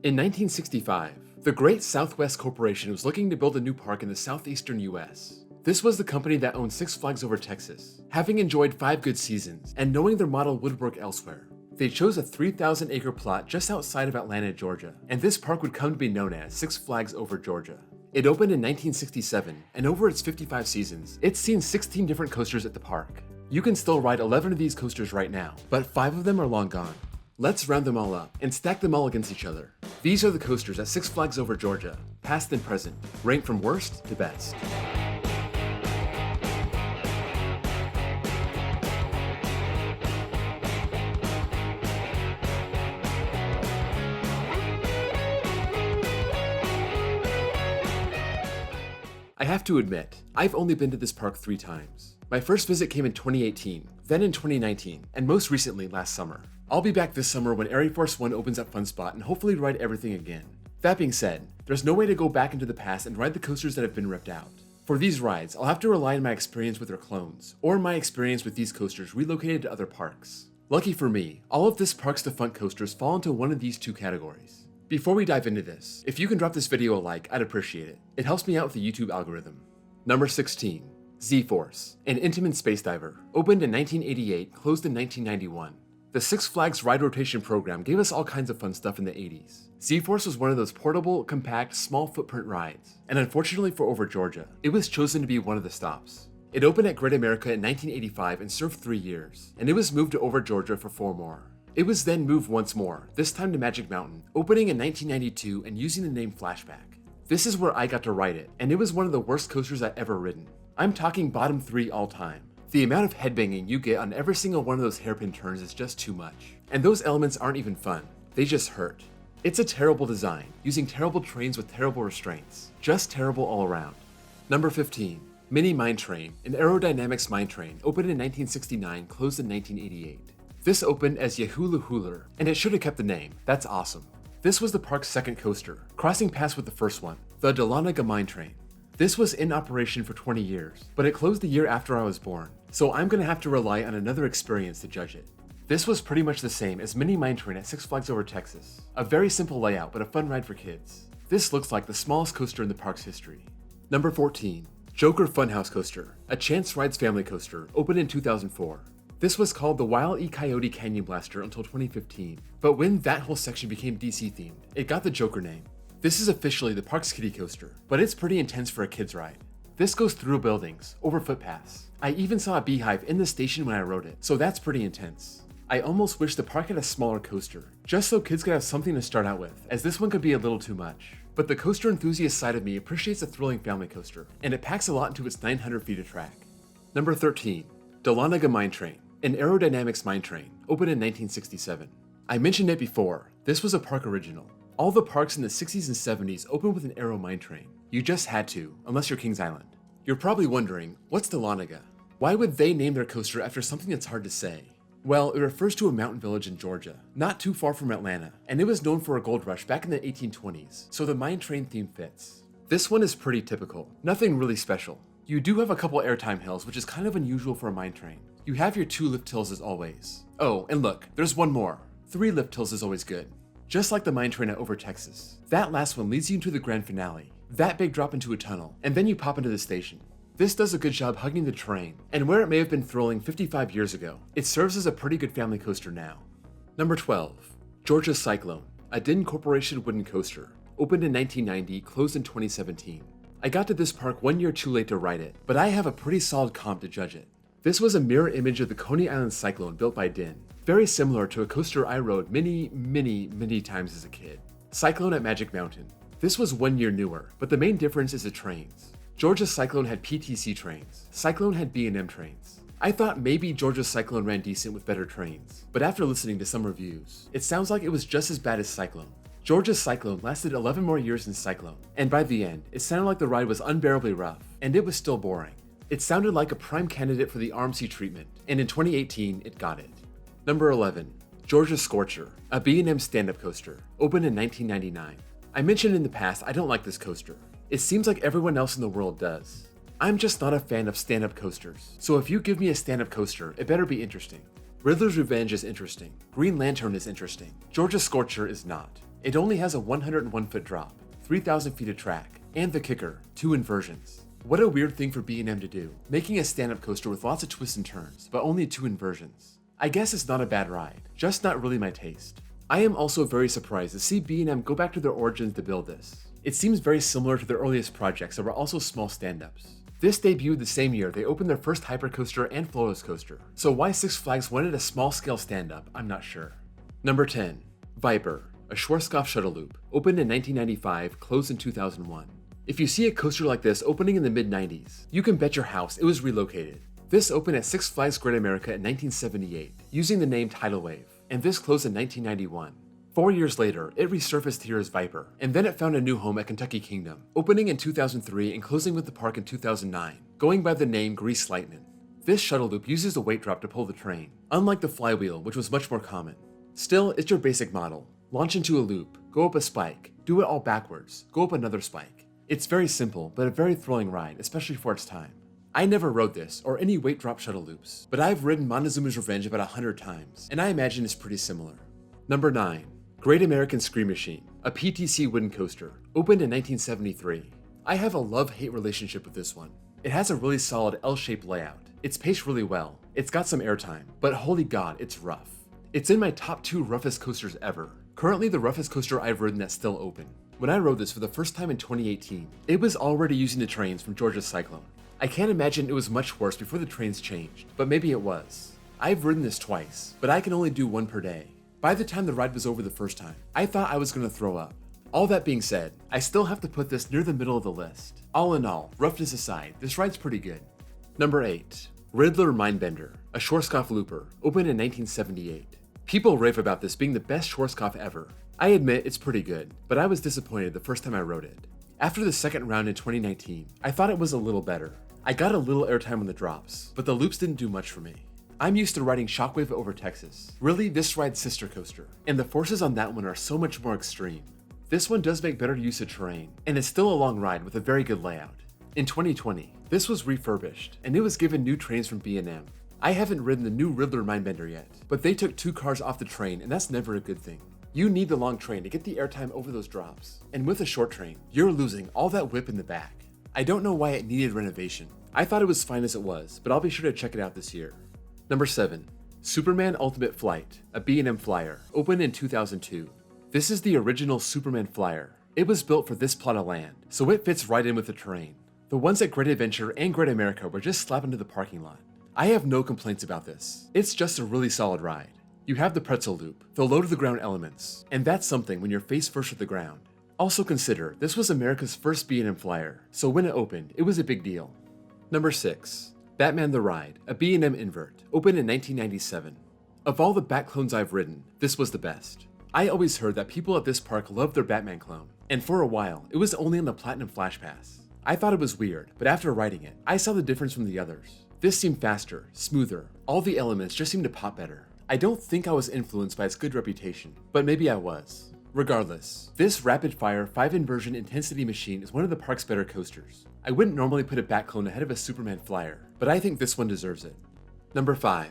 In 1965, the Great Southwest Corporation was looking to build a new park in the southeastern US. This was the company that owned Six Flags Over Texas. Having enjoyed 5 good seasons, and knowing their model would work elsewhere, they chose a 3,000-acre plot just outside of Atlanta, Georgia, and this park would come to be known as Six Flags Over Georgia. It opened in 1967, and over its 55 seasons, it's seen 16 different coasters at the park. You can still ride 11 of these coasters right now, but 5 of them are long gone. Let's round them all up and stack them all against each other. These are the coasters at Six Flags Over Georgia, past and present, ranked from worst to best. I have to admit, I've only been to this park 3 times. My first visit came in 2018, then in 2019, and most recently last summer. I'll be back this summer when Air Force One opens at Fun Spot and hopefully ride everything again. That being said, there's no way to go back into the past and ride the coasters that have been ripped out. For these rides, I'll have to rely on my experience with their clones, or my experience with these coasters relocated to other parks. Lucky for me, all of this park's Defunct coasters fall into one of these 2 categories. Before we dive into this, if you can drop this video a like, I'd appreciate it. It helps me out with the YouTube algorithm. Number 16. Z-Force, an Intamin space diver, opened in 1988, closed in 1991. The Six Flags ride rotation program gave us all kinds of fun stuff in the 80s. Z-Force was one of those portable, compact, small footprint rides, and unfortunately for Over Georgia, it was chosen to be one of the stops. It opened at Great America in 1985 and served 3 years, and it was moved to Over Georgia for 4 more. It was then moved once more, this time to Magic Mountain, opening in 1992 and using the name Flashback. This is where I got to ride it, and it was one of the worst coasters I've ever ridden. I'm talking bottom 3 all time. The amount of headbanging you get on every single one of those hairpin turns is just too much. And those elements aren't even fun, they just hurt. It's a terrible design, using terrible trains with terrible restraints. Just terrible all around. Number 15. Mini Mine Train, an aerodynamics mine train, opened in 1969, closed in 1988. This opened as Yahoo Hooler, and it should have kept the name, that's awesome. This was the park's second coaster, crossing paths with the first one, the Dahlonega Mine Train. This was in operation for 20 years, but it closed the year after I was born, so I'm gonna have to rely on another experience to judge it. This was pretty much the same as Mini Mine Train at Six Flags Over Texas. A very simple layout, but a fun ride for kids. This looks like the smallest coaster in the park's history. Number 14. Joker Funhouse Coaster, a Chance Rides family coaster, opened in 2004. This was called the Wile E. Coyote Canyon Blaster until 2015, but when that whole section became DC themed, it got the Joker name. This is officially the park's kiddie coaster, but it's pretty intense for a kid's ride. This goes through buildings, over footpaths. I even saw a beehive in the station when I rode it, so that's pretty intense. I almost wish the park had a smaller coaster, just so kids could have something to start out with, as this one could be a little too much. But the coaster enthusiast side of me appreciates a thrilling family coaster, and it packs a lot into its 900 feet of track. Number 13. Dahlonega Mine Train, an aerodynamics mine train, opened in 1967. I mentioned it before, this was a park original. All the parks in the 60s and 70s opened with an aero mine train. You just had to, unless you're Kings Island. You're probably wondering, what's Dahlonega? Why would they name their coaster after something that's hard to say? Well, it refers to a mountain village in Georgia, not too far from Atlanta, and it was known for a gold rush back in the 1820s, so the mine train theme fits. This one is pretty typical, nothing really special. You do have a couple airtime hills, which is kind of unusual for a mine train. You have your 2 lift hills as always. Oh, and look, there's one more. 3 lift hills is always good. Just like the mine train at Over Texas. That last one leads you into the grand finale, that big drop into a tunnel, and then you pop into the station. This does a good job hugging the terrain, and where it may have been thrilling 55 years ago, it serves as a pretty good family coaster now. Number 12. Georgia Cyclone, a Din Corporation wooden coaster, opened in 1990, closed in 2017. I got to this park 1 year too late to ride it, but I have a pretty solid comp to judge it. This was a mirror image of the Coney Island Cyclone built by Din, very similar to a coaster I rode many times as a kid. Cyclone at Magic Mountain. This was 1 year newer, but the main difference is the trains. Georgia Cyclone had PTC trains, Cyclone had B&M trains. I thought maybe Georgia Cyclone ran decent with better trains, but after listening to some reviews, it sounds like it was just as bad as Cyclone. Georgia Cyclone lasted 11 more years than Cyclone, and by the end, it sounded like the ride was unbearably rough, and it was still boring. It sounded like a prime candidate for the RMC treatment, and in 2018, it got it. Number 11. Georgia Scorcher, a B&M stand-up coaster, opened in 1999. I mentioned in the past I don't like this coaster. It seems like everyone else in the world does. I'm just not a fan of stand-up coasters, so if you give me a stand-up coaster, it better be interesting. Riddler's Revenge is interesting, Green Lantern is interesting, Georgia Scorcher is not. It only has a 101-foot drop, 3,000 feet of track, and the kicker, 2 inversions. What a weird thing for B&M to do, making a stand-up coaster with lots of twists and turns, but only 2 inversions. I guess it's not a bad ride, just not really my taste. I am also very surprised to see B&M go back to their origins to build this. It seems very similar to their earliest projects that were also small stand-ups. This debuted the same year they opened their first hypercoaster and floatless coaster, so why Six Flags wanted a small-scale stand-up, I'm not sure. Number 10. Viper, a Schwarzkopf shuttle loop, opened in 1995, closed in 2001. If you see a coaster like this opening in the mid-90s, you can bet your house it was relocated. This opened at Six Flags Great America in 1978, using the name Tidal Wave, and this closed in 1991. 4 years later, it resurfaced here as Viper, and then it found a new home at Kentucky Kingdom, opening in 2003 and closing with the park in 2009, going by the name Grease Lightning. This shuttle loop uses a weight drop to pull the train, unlike the flywheel, which was much more common. Still, it's your basic model. Launch into a loop, go up a spike, do it all backwards, go up another spike. It's very simple, but a very thrilling ride, especially for its time. I never rode this, or any weight drop shuttle loops, but I've ridden Montezuma's Revenge about 100 times, and I imagine it's pretty similar. Number 9. Great American Scream Machine, a PTC wooden coaster, opened in 1973. I have a love-hate relationship with this one. It has a really solid L-shaped layout. It's paced really well. It's got some airtime, but holy god, it's rough. It's in my top 2 roughest coasters ever. Currently the roughest coaster I've ridden that's still open. When I rode this for the first time in 2018, it was already using the trains from Georgia's Cyclone. I can't imagine it was much worse before the trains changed, but maybe it was. I've ridden this twice, but I can only do one per day. By the time the ride was over the first time, I thought I was going to throw up. All that being said, I still have to put this near the middle of the list. All in all, roughness aside, this ride's pretty good. Number 8. Riddler Mindbender, a Schwarzkopf looper, opened in 1978. People rave about this being the best Schwarzkopf ever. I admit it's pretty good, but I was disappointed the first time I rode it. After the second round in 2019, I thought it was a little better. I got a little airtime on the drops, but the loops didn't do much for me. I'm used to riding Shockwave over Texas. Really, this ride's sister coaster, and the forces on that one are so much more extreme. This one does make better use of terrain, and it's still a long ride with a very good layout. In 2020, this was refurbished, and it was given new trains from B&M. I haven't ridden the new Riddler Mindbender yet, but they took 2 cars off the train, and that's never a good thing. You need the long train to get the airtime over those drops, and with a short train, you're losing all that whip in the back. I don't know why it needed renovation. I thought it was fine as it was, but I'll be sure to check it out this year. Number 7. Superman Ultimate Flight, a B&M Flyer, opened in 2002. This is the original Superman Flyer. It was built for this plot of land, so it fits right in with the terrain. The ones at Great Adventure and Great America were just slapped into the parking lot. I have no complaints about this. It's just a really solid ride. You have the pretzel loop, the low-to-the-ground elements, and that's something when you're face first with the ground. Also consider, this was America's first B&M Flyer, so when it opened, it was a big deal. Number 6. Batman the Ride, a B&M invert, opened in 1997. Of all the Bat clones I've ridden, this was the best. I always heard that people at this park loved their Batman clone, and for a while, it was only on the Platinum Flash Pass. I thought it was weird, but after riding it, I saw the difference from the others. This seemed faster, smoother, all the elements just seemed to pop better. I don't think I was influenced by its good reputation, but maybe I was. Regardless, this rapid-fire 5-inversion intensity machine is one of the park's better coasters. I wouldn't normally put a Bat clone ahead of a Superman Flyer, but I think this one deserves it. Number 5.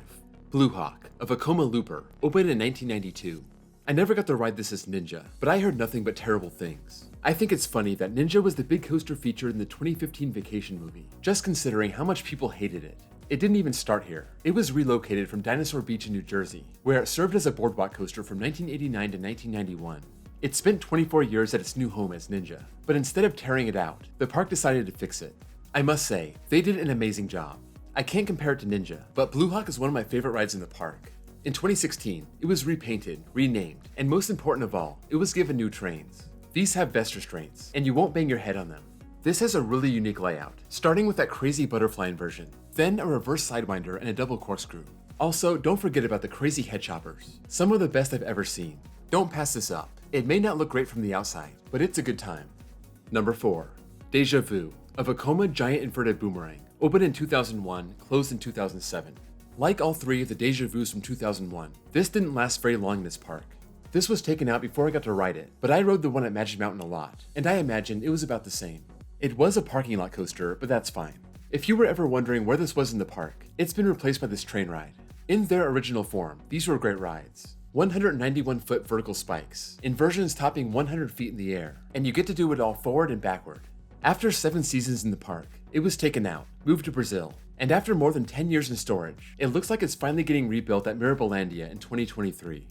Bluehawk, a Vekoma looper, opened in 1992. I never got to ride this as Ninja, but I heard nothing but terrible things. I think it's funny that Ninja was the big coaster featured in the 2015 Vacation movie, just considering how much people hated it. It didn't even start here. It was relocated from Dinosaur Beach in New Jersey, where it served as a boardwalk coaster from 1989 to 1991. It spent 24 years at its new home as Ninja, but instead of tearing it out, the park decided to fix it. I must say, they did an amazing job. I can't compare it to Ninja, but Bluehawk is one of my favorite rides in the park. In 2016, it was repainted, renamed, and most important of all, it was given new trains. These have vest restraints, and you won't bang your head on them. This has a really unique layout, starting with that crazy butterfly inversion, then a reverse sidewinder and a double corkscrew. Also, don't forget about the crazy head choppers, some of the best I've ever seen. Don't pass this up. It may not look great from the outside, but it's a good time. Number 4. Deja Vu, a Vekoma giant inverted boomerang, opened in 2001, closed in 2007. Like all 3 of the Deja Vus from 2001, this didn't last very long in this park. This was taken out before I got to ride it, but I rode the one at Magic Mountain a lot, and I imagine it was about the same. It was a parking lot coaster, but that's fine. If you were ever wondering where this was in the park, it's been replaced by this train ride. In their original form, these were great rides. 191-foot vertical spikes, inversions topping 100 feet in the air, and you get to do it all forward and backward. After 7 seasons in the park, it was taken out, moved to Brazil, and after more than 10 years in storage, it looks like it's finally getting rebuilt at Mirabilandia in 2023.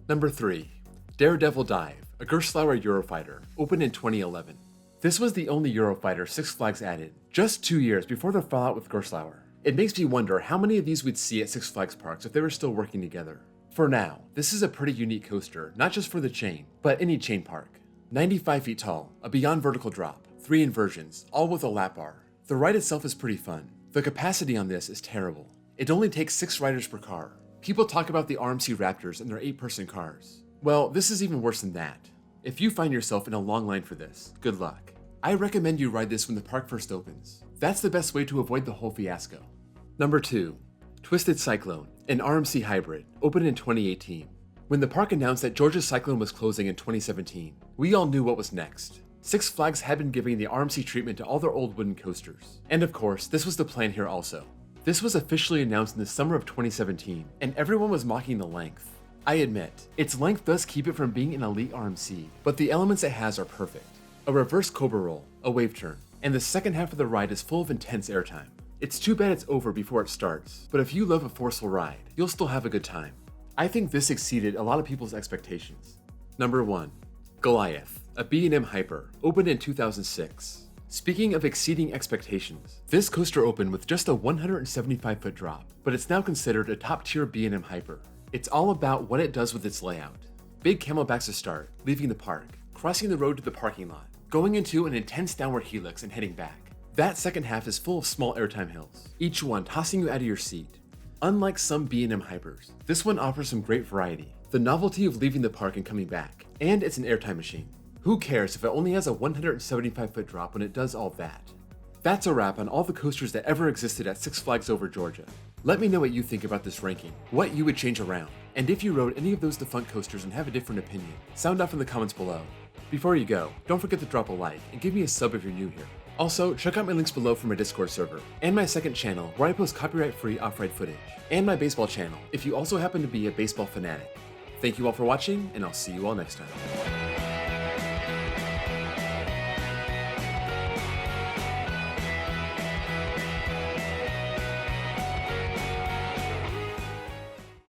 Number 3. Daredevil Dive, a Gerstlauer Eurofighter, opened in 2011. This was the only Eurofighter Six Flags added, just 2 years before the fallout with Gerstlauer. It makes me wonder how many of these we'd see at Six Flags parks if they were still working together. For now, this is a pretty unique coaster, not just for the chain, but any chain park. 95 feet tall, a beyond vertical drop, 3 inversions, all with a lap bar. The ride itself is pretty fun. The capacity on this is terrible. It only takes 6 riders per car. People talk about the RMC Raptors and their 8-person cars. Well, this is even worse than that. If you find yourself in a long line for this, good luck. I recommend you ride this when the park first opens. That's the best way to avoid the whole fiasco. Number 2. Twisted Cyclone, an RMC hybrid, opened in 2018. When the park announced that Georgia's Cyclone was closing in 2017, we all knew what was next. Six Flags had been giving the RMC treatment to all their old wooden coasters. And of course, this was the plan here also. This was officially announced in the summer of 2017, and everyone was mocking the length. I admit, its length does keep it from being an elite RMC, but the elements it has are perfect. A reverse cobra roll, a wave turn, and the second half of the ride is full of intense airtime. It's too bad it's over before it starts, but if you love a forceful ride, you'll still have a good time. I think this exceeded a lot of people's expectations. Number 1. Goliath, a B&M Hyper, opened in 2006. Speaking of exceeding expectations, this coaster opened with just a 175-foot drop, but it's now considered a top-tier B&M Hyper. It's all about what it does with its layout. Big camelbacks to start, leaving the park, crossing the road to the parking lot, going into an intense downward helix and heading back. That second half is full of small airtime hills, each one tossing you out of your seat. Unlike some B&M Hypers, this one offers some great variety, the novelty of leaving the park and coming back, and it's an airtime machine. Who cares if it only has a 175-foot drop when it does all that? That's a wrap on all the coasters that ever existed at Six Flags Over Georgia. Let me know what you think about this ranking, what you would change around, and if you rode any of those defunct coasters and have a different opinion, sound off in the comments below. Before you go, don't forget to drop a like and give me a sub if you're new here. Also, check out my links below for my Discord server, and my second channel where I post copyright-free off-ride footage, and my baseball channel if you also happen to be a baseball fanatic. Thank you all for watching, and I'll see you all next time.